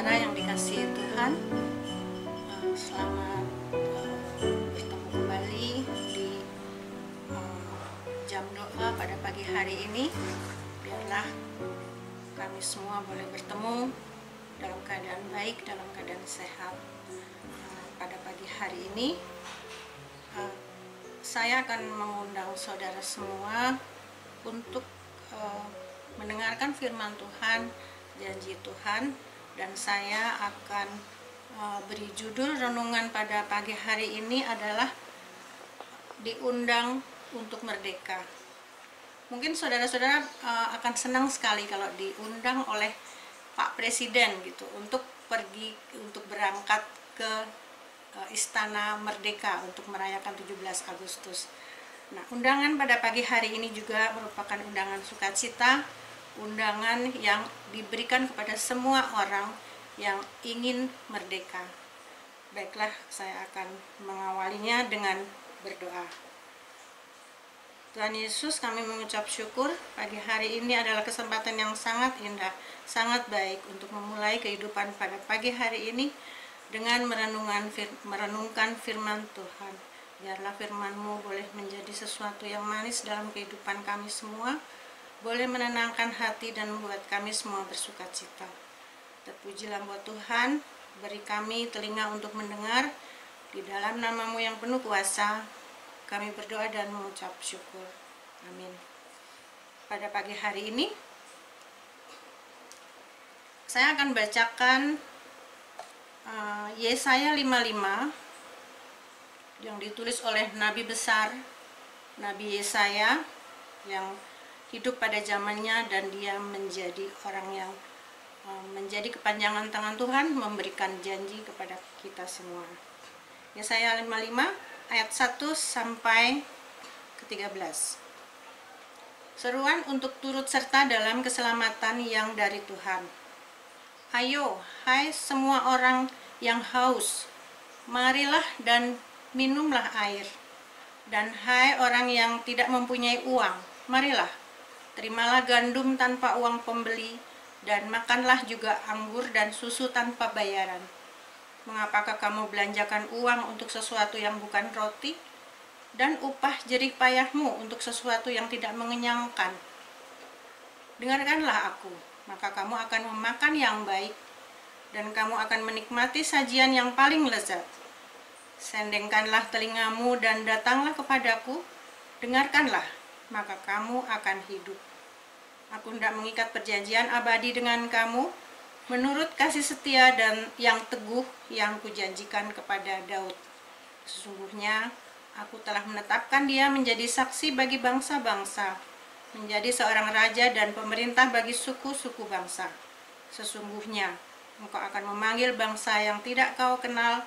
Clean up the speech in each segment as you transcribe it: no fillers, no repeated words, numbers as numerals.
saudara yang dikasihi Tuhan, selamat bertemu kembali di jam doa pada pagi hari ini. Biarlah kami semua boleh bertemu dalam keadaan baik, dalam keadaan sehat. Pada pagi hari ini saya akan mengundang saudara semua untuk mendengarkan firman Tuhan, janji Tuhan, dan saya akan beri judul renungan pada pagi hari ini adalah diundang untuk merdeka. Mungkin saudara-saudara akan senang sekali kalau diundang oleh Pak Presiden gitu untuk pergi, untuk berangkat ke Istana Merdeka untuk merayakan 17 Agustus. Nah, undangan pada pagi hari ini juga merupakan undangan sukacita, undangan yang diberikan kepada semua orang yang ingin merdeka. Baiklah, saya akan mengawalinya dengan berdoa. Tuhan Yesus, kami mengucap syukur pagi hari ini adalah kesempatan yang sangat indah, sangat baik untuk memulai kehidupan pada pagi hari ini dengan merenungkan firman Tuhan. Biarlah firman-Mu boleh menjadi sesuatu yang manis dalam kehidupan kami semua, boleh menenangkan hati dan membuat kami semua bersuka cita. Terpujilah buat Tuhan, beri kami telinga untuk mendengar. Di dalam nama-Mu yang penuh kuasa, kami berdoa dan mengucap syukur. Amin. Pada pagi hari ini, saya akan bacakan Yesaya 55 yang ditulis oleh Nabi besar, Nabi Yesaya, yang hidup pada zamannya, dan dia menjadi orang yang menjadi kepanjangan tangan Tuhan, memberikan janji kepada kita semua. Yesaya 55 ayat 1 sampai ke 13. Seruan untuk turut serta dalam keselamatan yang dari Tuhan. Ayo, hai semua orang yang haus, marilah dan minumlah air. Dan hai orang yang tidak mempunyai uang, marilah, terimalah gandum tanpa uang pembeli, dan makanlah juga anggur dan susu tanpa bayaran. Mengapakah kamu belanjakan uang untuk sesuatu yang bukan roti, dan upah jerih payahmu untuk sesuatu yang tidak mengenyangkan? Dengarkanlah aku, maka kamu akan memakan yang baik, dan kamu akan menikmati sajian yang paling lezat. Sendengkanlah telingamu dan datanglah kepadaku, dengarkanlah, maka kamu akan hidup. Aku hendak mengikat perjanjian abadi dengan kamu, menurut kasih setia dan yang teguh yang kujanjikan kepada Daud. Sesungguhnya, aku telah menetapkan dia menjadi saksi bagi bangsa-bangsa, menjadi seorang raja dan pemerintah bagi suku-suku bangsa. Sesungguhnya, engkau akan memanggil bangsa yang tidak kau kenal,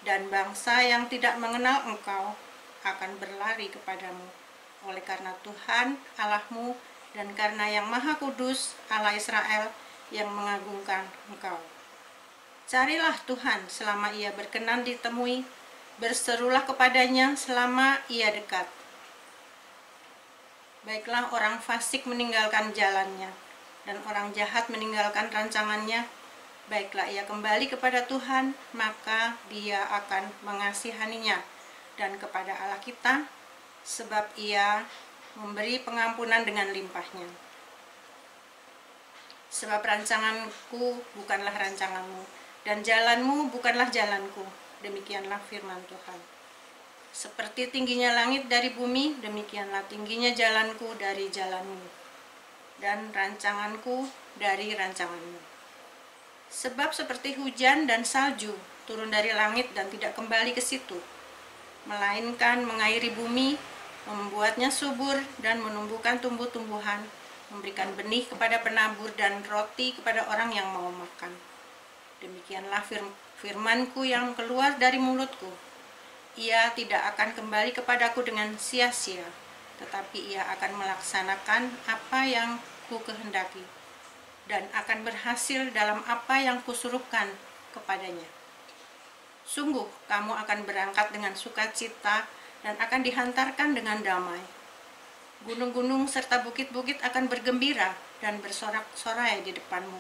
dan bangsa yang tidak mengenal engkau akan berlari kepadamu. Oleh karena Tuhan Allahmu dan karena yang Maha Kudus Allah Israel yang mengagungkan engkau. Carilah Tuhan selama ia berkenan ditemui, berserulah kepadanya selama ia dekat. Baiklah, orang fasik meninggalkan jalannya, dan orang jahat meninggalkan rancangannya. Baiklah, ia kembali kepada Tuhan, maka dia akan mengasihaninya, dan kepada Allah kita, sebab ia memberi pengampunan dengan limpahnya. Sebab rancanganku bukanlah rancanganmu, dan jalanmu bukanlah jalanku. Demikianlah firman Tuhan. Seperti tingginya langit dari bumi, demikianlah tingginya jalanku dari jalanmu, dan rancanganku dari rancanganmu. Sebab seperti hujan dan salju turun dari langit dan tidak kembali ke situ, melainkan mengairi bumi, membuatnya subur dan menumbuhkan tumbuh-tumbuhan, memberikan benih kepada penabur dan roti kepada orang yang mau makan. Demikianlah firmanku yang keluar dari mulutku. Ia tidak akan kembali kepadaku dengan sia-sia, tetapi ia akan melaksanakan apa yang ku kehendaki, dan akan berhasil dalam apa yang kusuruhkan kepadanya. Sungguh, kamu akan berangkat dengan sukacita dan akan dihantarkan dengan damai. Gunung-gunung serta bukit-bukit akan bergembira dan bersorak-sorai di depanmu.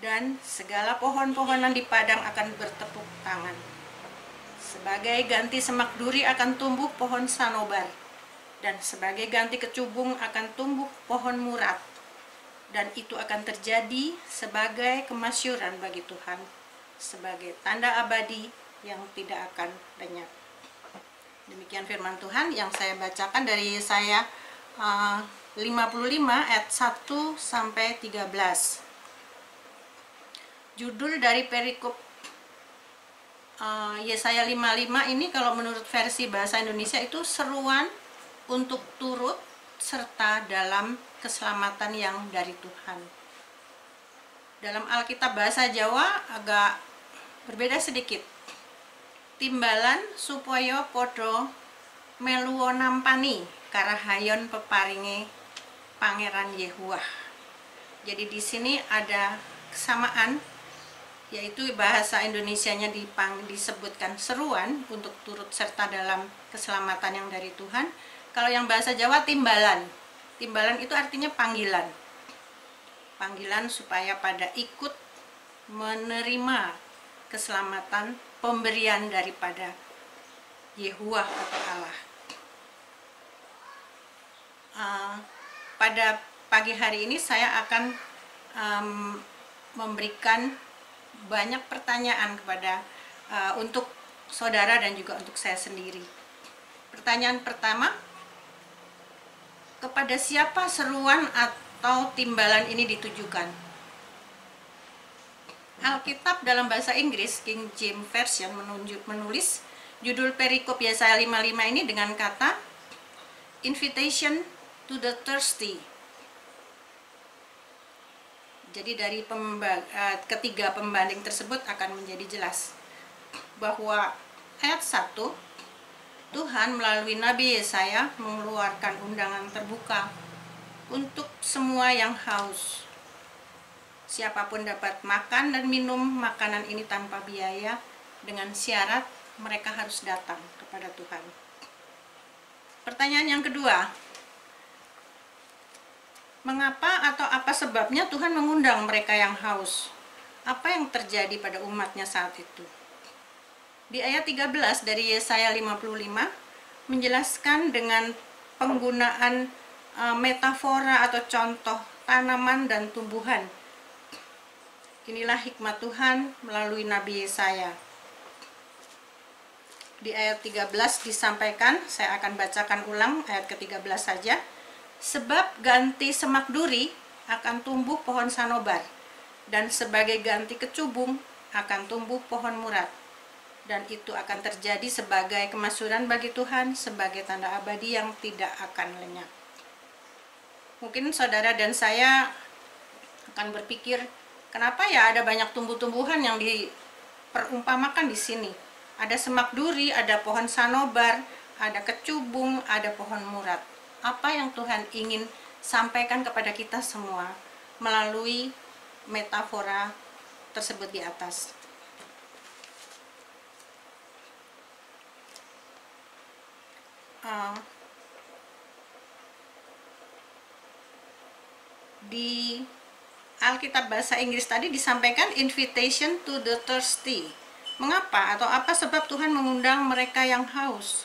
dan segala pohon-pohonan di padang akan bertepuk tangan. Sebagai ganti semak duri akan tumbuh pohon sanobar, dan sebagai ganti kecubung akan tumbuh pohon murat. Dan itu akan terjadi sebagai kemasyuran bagi Tuhan, sebagai tanda abadi yang tidak akan lenyap. Demikian firman Tuhan yang saya bacakan dari Yesaya 55 ayat 1 sampai 13. Judul dari perikop Yesaya 55 ini kalau menurut versi bahasa Indonesia itu seruan untuk turut serta dalam keselamatan yang dari Tuhan. Dalam Alkitab bahasa Jawa agak berbeda sedikit. Timbalan supaya podo meluwo nampani karahayon peparinge Pangeran Yehuwah. Jadi di sini ada kesamaan, yaitu bahasa Indonesianya disebutkan seruan untuk turut serta dalam keselamatan yang dari Tuhan. Kalau yang bahasa Jawa timbalan. Timbalan itu artinya panggilan. Panggilan supaya pada ikut menerima keselamatan, pemberian daripada Yehuwah atau Allah. Pada pagi hari ini saya akan memberikan banyak pertanyaan kepada untuk saudara dan juga untuk saya sendiri. Pertanyaan pertama, kepada siapa seruan atau timbalan ini ditujukan? Alkitab dalam bahasa Inggris, King James Version menulis judul perikop Yesaya 55 ini dengan kata Invitation to the Thirsty. Jadi dari ketiga pembanding tersebut akan menjadi jelas bahwa ayat 1, Tuhan melalui Nabi Yesaya mengeluarkan undangan terbuka untuk semua yang haus. Siapapun dapat makan dan minum makanan ini tanpa biaya, dengan syarat mereka harus datang kepada Tuhan. Pertanyaan yang kedua, mengapa atau apa sebabnya Tuhan mengundang mereka yang haus? Apa yang terjadi pada umatnya saat itu? Di ayat 13 dari Yesaya 55 menjelaskan dengan penggunaan metafora atau contoh tanaman dan tumbuhan. Inilah hikmat Tuhan melalui Nabi Yesaya. Di ayat 13 disampaikan, saya akan bacakan ulang ayat ke-13 saja. Sebab ganti semak duri akan tumbuh pohon sanobar, dan sebagai ganti kecubung akan tumbuh pohon murat. Dan itu akan terjadi sebagai kemasyuran bagi Tuhan, sebagai tanda abadi yang tidak akan lenyap. Mungkin saudara dan saya akan berpikir, kenapa ya ada banyak tumbuh-tumbuhan yang diperumpamakan di sini? Ada semak duri, ada pohon sanobar, ada kecubung, ada pohon murat. Apa yang Tuhan ingin sampaikan kepada kita semua melalui metafora tersebut di atas? Di Alkitab bahasa Inggris tadi disampaikan invitation to the thirsty. Mengapa atau apa sebab Tuhan mengundang mereka yang haus?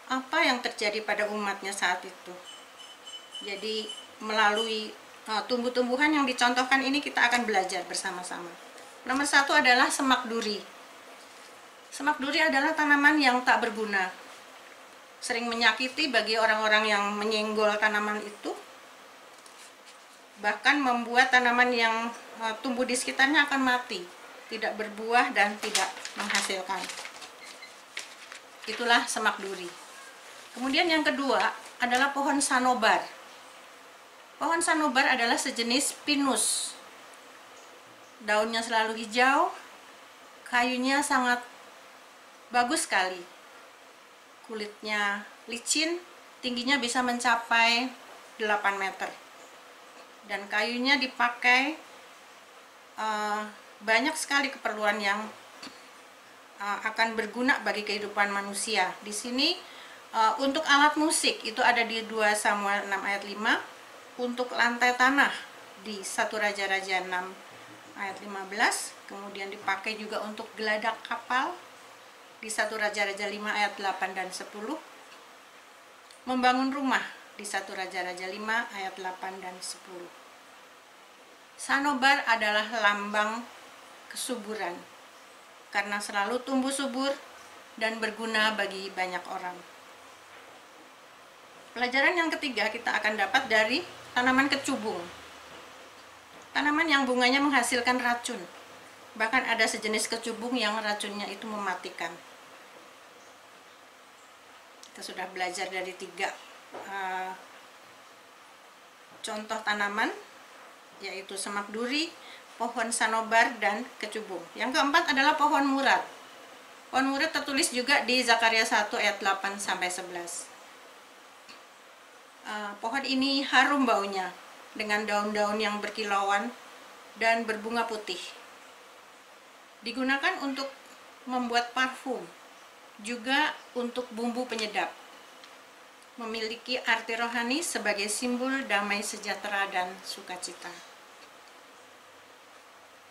Apa yang terjadi pada umatnya saat itu? Jadi melalui tumbuh-tumbuhan yang dicontohkan ini kita akan belajar bersama-sama. Nomor 1 adalah semak duri. Semak duri adalah tanaman yang tak berguna, sering menyakiti bagi orang-orang yang menyenggol tanaman itu, bahkan membuat tanaman yang tumbuh di sekitarnya akan mati, tidak berbuah dan tidak menghasilkan. Itulah semak duri. Kemudian yang kedua adalah pohon sanobar. Pohon sanobar adalah sejenis pinus. Daunnya selalu hijau, kayunya sangat bagus sekali. Kulitnya licin, tingginya bisa mencapai 8 meter. Dan kayunya dipakai banyak sekali keperluan yang akan berguna bagi kehidupan manusia. Di sini untuk alat musik itu ada di 2 Samuel 6 ayat 5, untuk lantai tanah di 1 Raja-Raja 6 ayat 15, kemudian dipakai juga untuk geladak kapal di 1 Raja-Raja 5 ayat 8 dan 10, membangun rumah di 1 Raja-Raja 5 ayat 8 dan 10. Sanobar adalah lambang kesuburan karena selalu tumbuh subur dan berguna bagi banyak orang. Pelajaran yang ketiga kita akan dapat dari tanaman kecubung. Tanaman yang bunganya menghasilkan racun. Bahkan ada sejenis kecubung yang racunnya itu mematikan. Kita sudah belajar dari 3 contoh tanaman, yaitu semak duri, pohon sanobar, dan kecubung. Yang keempat adalah pohon murad. Pohon murad tertulis juga di Zakaria 1 ayat 8 sampai 11. Pohon ini harum baunya dengan daun-daun yang berkilauan dan berbunga putih. Digunakan untuk membuat parfum, juga untuk bumbu penyedap. Memiliki arti rohani sebagai simbol damai sejahtera dan sukacita.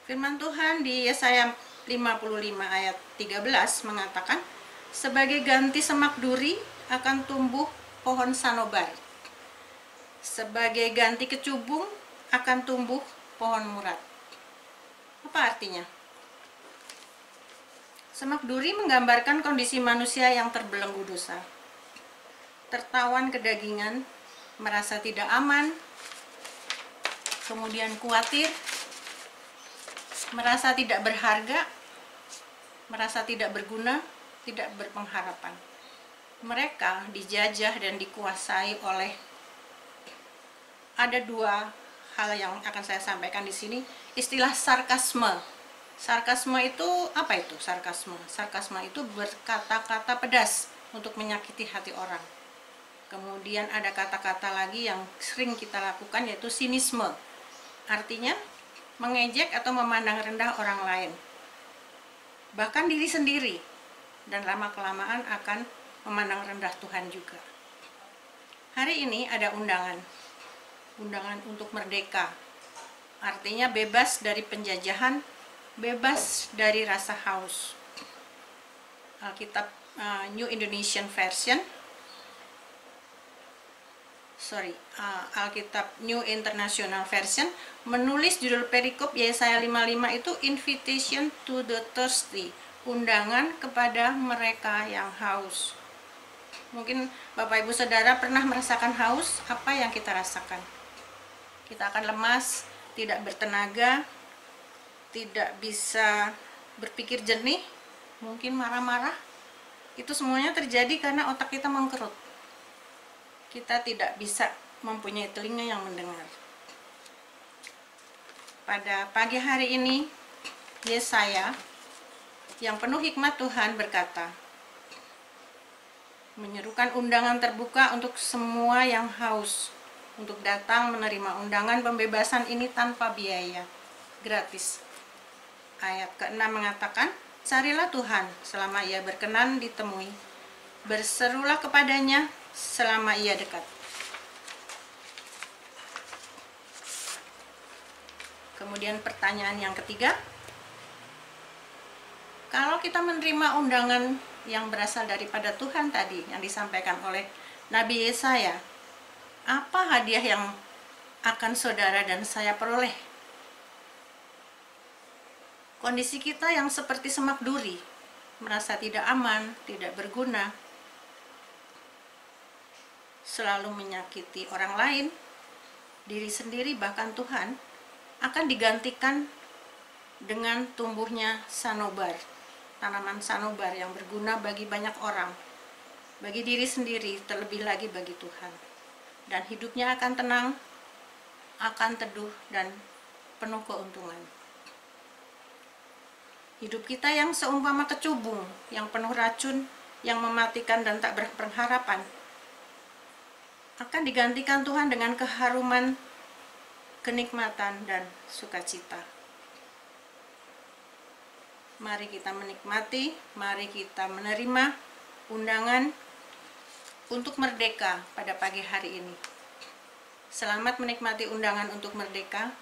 Firman Tuhan di Yesaya 55 ayat 13 mengatakan, sebagai ganti semak duri akan tumbuh pohon sanobar. Sebagai ganti kecubung akan tumbuh pohon murad. Apa artinya? Semak duri menggambarkan kondisi manusia yang terbelenggu dosa, tertawan kedagingan, merasa tidak aman, kemudian khawatir, merasa tidak berharga, merasa tidak berguna, tidak berpengharapan. Mereka dijajah dan dikuasai oleh, ada 2 hal yang akan saya sampaikan di sini. Istilah sarkasme. Sarkasme itu apa itu? Sarkasme itu berkata-kata pedas untuk menyakiti hati orang. Kemudian ada kata-kata lagi yang sering kita lakukan, yaitu sinisme. Artinya mengejek atau memandang rendah orang lain, bahkan diri sendiri, dan lama-kelamaan akan memandang rendah Tuhan juga. Hari ini ada undangan untuk merdeka, artinya bebas dari penjajahan, bebas dari rasa haus. Alkitab New Indonesian Version, Alkitab New International Version menulis judul perikop Yesaya 55 itu Invitation to the Thirsty, undangan kepada mereka yang haus. Mungkin Bapak Ibu Saudara pernah merasakan haus. Apa yang kita rasakan? Kita akan lemas, tidak bertenaga, tidak bisa berpikir jernih, mungkin marah-marah. Itu semuanya terjadi karena otak kita mengkerut. Kita tidak bisa mempunyai telinga yang mendengar. Pada pagi hari ini, Yesaya yang penuh hikmat Tuhan berkata, menyerukan undangan terbuka untuk semua yang haus, untuk datang menerima undangan pembebasan ini tanpa biaya, gratis. Ayat ke-6 mengatakan, carilah Tuhan selama ia berkenan ditemui, berserulah kepadanya selama ia dekat. Kemudian pertanyaan yang ketiga, kalau kita menerima undangan yang berasal daripada Tuhan tadi yang disampaikan oleh Nabi Yesaya, apa hadiah yang akan saudara dan saya peroleh? Kondisi kita yang seperti semak duri, merasa tidak aman, tidak berguna, selalu menyakiti orang lain, diri sendiri, bahkan Tuhan, akan digantikan dengan tumbuhnya sanobar, tanaman sanobar yang berguna bagi banyak orang, bagi diri sendiri, terlebih lagi bagi Tuhan. Dan hidupnya akan tenang, akan teduh, dan penuh keuntungan. Hidup kita yang seumpama kecubung, yang penuh racun, yang mematikan dan tak berpengharapan, akan digantikan Tuhan dengan keharuman, kenikmatan, dan sukacita. Mari kita menikmati, mari kita menerima undangan untuk merdeka pada pagi hari ini. Selamat menikmati undangan untuk merdeka.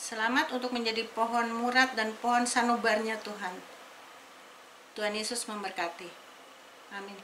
Selamat untuk menjadi pohon murad dan pohon sanubarnya Tuhan. Tuhan Yesus memberkati. Amin.